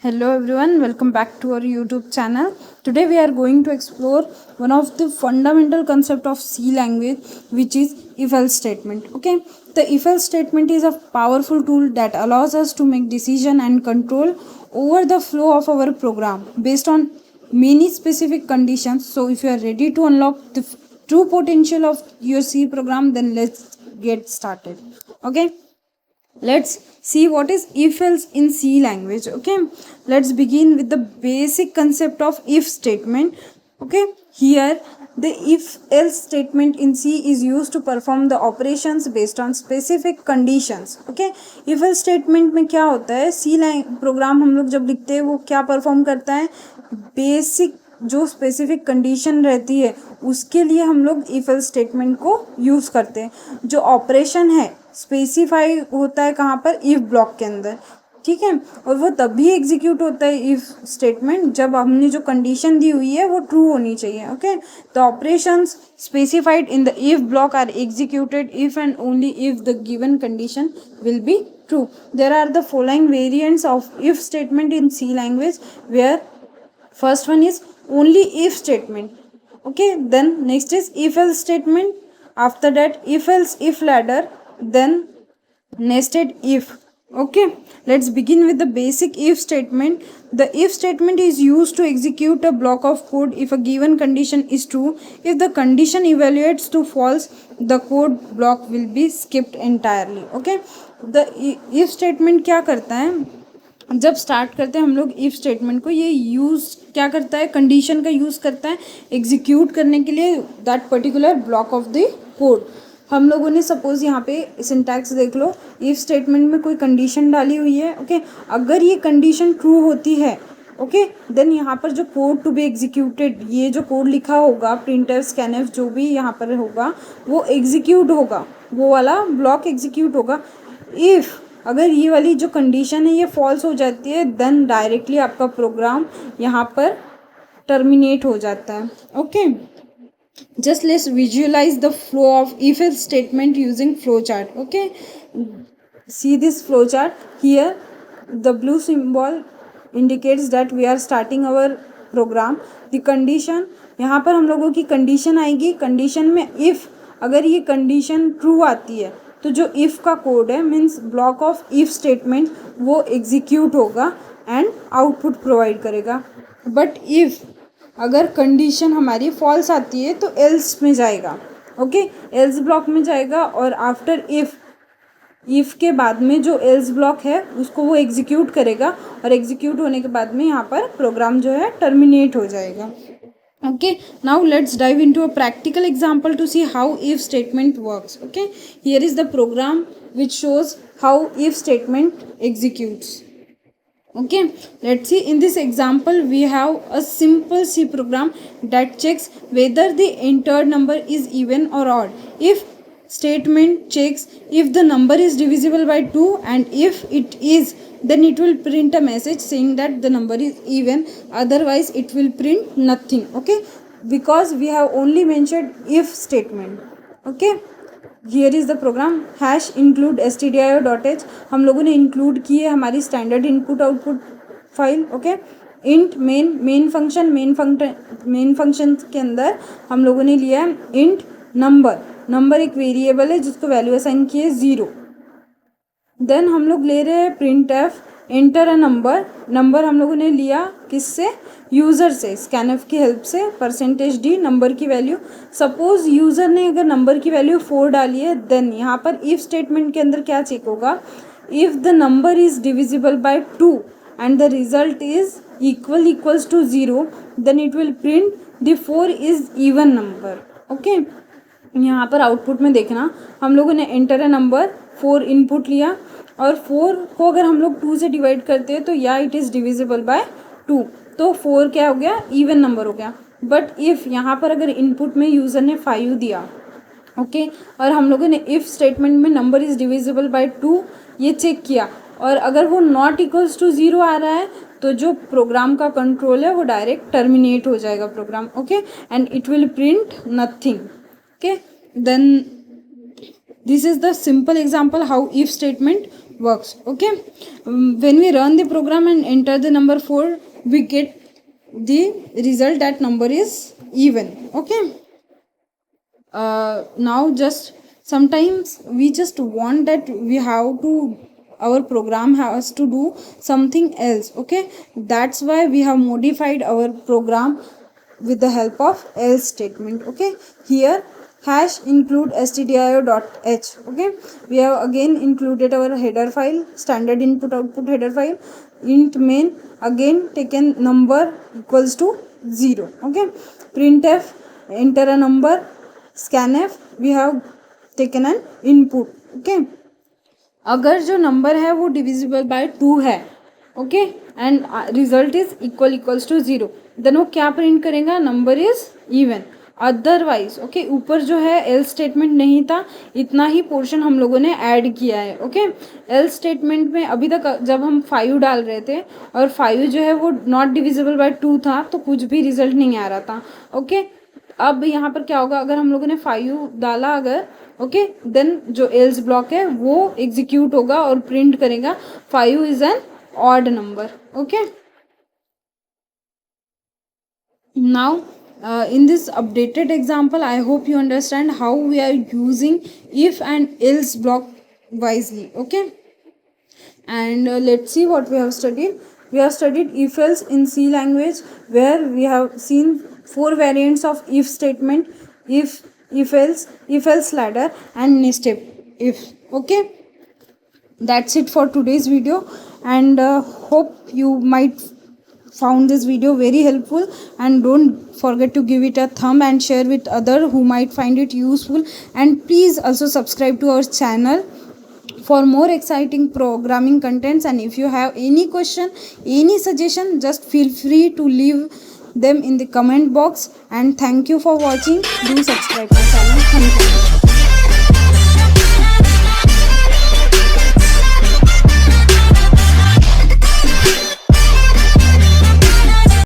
Hello everyone, welcome back to our YouTube channel. Today we are going to explore one of the fundamental concept of C language, which is if-else statement. Okay, the if-else statement is a powerful tool that allows us to make decision and control over the flow of our program based on many specific conditions. So if you are ready to unlock the true potential of your C program, then let's get started. Okay, let's see what is if else in C language. Okay, let's begin with the basic concept of if statement. Okay, here the if else statement in C is used to perform the operations based on specific conditions. Okay, if else statement में क्या होता है, C programme हम लोग जब लिखते हैं वो क्या परफॉर्म करता है, बेसिक जो स्पेसिफिक कंडीशन रहती है उसके लिए हम लोग इफ एल्स स्टेटमेंट को यूज़ करते हैं. जो ऑपरेशन है स्पेसिफाई होता है कहाँ पर, इफ ब्लॉक के अंदर. ठीक है, और वो तभी एग्जीक्यूट होता है इफ स्टेटमेंट जब हमने जो कंडीशन दी हुई है वो ट्रू होनी चाहिए. Okay, the operations specified in the if block are executed if and only if the given condition will be true. There are the following variants of if statement in C language, where first one is only if statement. Okay, then next is if else statement, after that if else if ladder, then nested if. Okay, let's begin with the basic if statement. The if statement is used to execute a block of code if a given condition is true. If the condition evaluates to false, the code block will be skipped entirely. Okay, the if statement क्या करता है, जब start करते हैं हम लोग if statement को, ये यूज़ क्या करता है, कंडीशन का यूज़ करता है एग्जीक्यूट करने के लिए that particular block of the code. हम लोगों ने सपोज यहाँ पे सिंटैक्स देख लो, इफ स्टेटमेंट में कोई कंडीशन डाली हुई है. ओके, अगर ये कंडीशन ट्रू होती है, ओके, देन यहाँ पर जो कोड टू बी एग्जीक्यूटेड, ये जो कोड लिखा होगा प्रिंटफ स्कैनफ जो भी यहाँ पर होगा वो एग्जीक्यूट होगा, वो वाला ब्लॉक एग्जीक्यूट होगा. इफ़ अगर ये वाली जो कंडीशन है ये फॉल्स हो जाती है, देन डायरेक्टली आपका प्रोग्राम यहाँ पर टर्मिनेट हो जाता है. Okay, just let's visualize the flow of if else statement using flow chart. Okay, see this flow chart here. The blue symbol indicates that we are starting our program. The condition, यहाँ पर हम लोगों की condition आएगी. Condition में if अगर ये condition true आती है तो जो इफ़ का कोड है means block of if statement वो एग्जीक्यूट होगा एंड आउटपुट प्रोवाइड करेगा. बट इफ़ अगर कंडीशन हमारी फॉल्स आती है तो एल्स में जाएगा. ओके, एल्स ब्लॉक में जाएगा और आफ्टर इफ़ के बाद में जो एल्स ब्लॉक है उसको वो एग्जीक्यूट करेगा और एग्जीक्यूट होने के बाद में यहाँ पर प्रोग्राम जो है टर्मिनेट हो जाएगा. Okay, now let's dive into a practical example to see how if statement works. Okay, here is the program which shows how if statement executes. Okay, let's see. In this example we have a simple C program that checks whether the entered number is even or odd. If statement checks if the number is divisible by 2, and if it is, then it will print a message saying that the number is even, otherwise it will print nothing. Okay, because we have only mentioned if statement. Okay, here is the program hash include stdio.h. हम लोगों ने include की है हमारी standard input output file. Okay, int main function के अंदर हम लोगों ने लिया है इंट नंबर एक वेरिएबल है जिसको वैल्यू असाइन की है 0. देन हम लोग ले रहे हैं print F enter a number हम लोगों ने लिया किससे, यूज़र से, स्कैनफ की हेल्प से. %d नंबर की वैल्यू, सपोज यूज़र ने अगर नंबर की वैल्यू 4 डाली है, देन यहाँ पर इफ स्टेटमेंट के अंदर क्या चेक होगा, if the number is divisible by 2 and the result is equals to 0, then it will print the 4 is even number. Okay, यहाँ पर आउटपुट में देखना हम लोगों ने एंटर अ नंबर 4 इनपुट लिया और 4 को अगर हम लोग 2 से डिवाइड करते हैं तो या इट इज़ डिविजिबल बाय 2, तो 4 क्या हो गया, इवन नंबर हो गया. बट इफ़ यहाँ पर अगर इनपुट में यूज़र ने 5 दिया, ओके, और हम लोगों ने इफ़ स्टेटमेंट में नंबर इज़ डिविजिबल बाय 2 ये चेक किया और अगर वो नॉट इक्वल्स टू 0 आ रहा है तो जो प्रोग्राम का कंट्रोल है वो डायरेक्ट टर्मिनेट हो जाएगा program. Okay, and it will print nothing. Okay, then this is the simple example how if statement works. Okay, when we run the program and enter the number 4, we get the result that number is even. Okay, now just sometimes we just want that we have to, our program has to do something else. Okay, that's why we have modified our program with the help of else statement. Okay, here hash include stdio.h. Okay, we have again included our header file, standard input output header file. Int main, again taken number equals to 0. Okay, printf, enter a number. scanf, we have taken an input. Okay, अगर जो number है वो divisible by 2 है, okay, and result is equals to 0, then वो क्या print करेगा, number is even. Otherwise okay, ऊपर जो है एल स्टेटमेंट नहीं था, इतना ही पोर्शन हम लोगों ने ऐड किया है. ओके, एल स्टेटमेंट में अभी तक जब हम 5 डाल रहे थे और 5 जो है वो नॉट डिविजिबल बाय 2 था, तो कुछ भी रिजल्ट नहीं आ रहा था. ओके, अब यहाँ पर क्या होगा, अगर हम लोगों ने 5 डाला अगर, ओके, देन जो एल्स ब्लॉक है वो एग्जीक्यूट होगा और प्रिंट करेगा 5 is an odd number. Okay, now in this updated example, I hope you understand how we are using if and else block wisely. Okay, and let's see what we have studied. We have studied if else in C language, where we have seen 4 variants of if statement: if else ladder, and nested if. Okay, that's it for today's video, and hope you might found this video very helpful, and don't forget to give it a thumb and share with other who might find it useful, and please also subscribe to our channel for more exciting programming contents. And if you have any question, any suggestion, just feel free to leave them in the comment box. And thank you for watching. Do subscribe my channel. Thank you.